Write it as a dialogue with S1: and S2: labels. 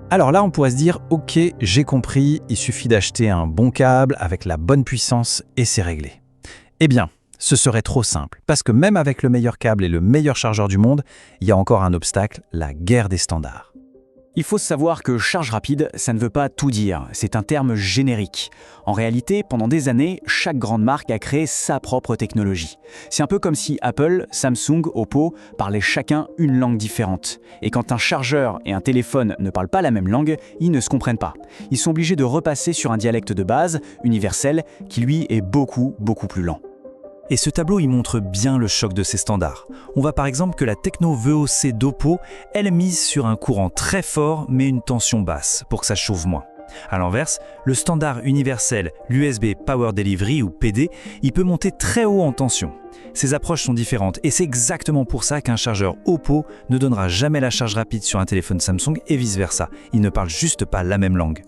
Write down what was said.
S1: Alors là, on pourrait se dire, ok, j'ai compris, il suffit d'acheter un bon câble avec la bonne puissance et c'est réglé. Eh bien, ce serait trop simple, parce que même avec le meilleur câble et le meilleur chargeur du monde, il y a encore un obstacle, la guerre des standards.
S2: Il faut savoir que charge rapide, ça ne veut pas tout dire, c'est un terme générique. En réalité, pendant des années, chaque grande marque a créé sa propre technologie. C'est un peu comme si Apple, Samsung, Oppo parlaient chacun une langue différente. Et quand un chargeur et un téléphone ne parlent pas la même langue, ils ne se comprennent pas. Ils sont obligés de repasser sur un dialecte de base, universel, qui lui est beaucoup plus lent.
S3: Et ce tableau, il montre bien le choc de ces standards. On voit par exemple que la techno VOC d'Oppo, elle mise sur un courant très fort mais une tension basse pour que ça chauffe moins. A l'inverse, le standard universel, l'USB Power Delivery ou PD, il peut monter très haut en tension. Ces approches sont différentes et c'est exactement pour ça qu'un chargeur Oppo ne donnera jamais la charge rapide sur un téléphone Samsung et vice-versa. Ils ne parlent juste pas la même langue.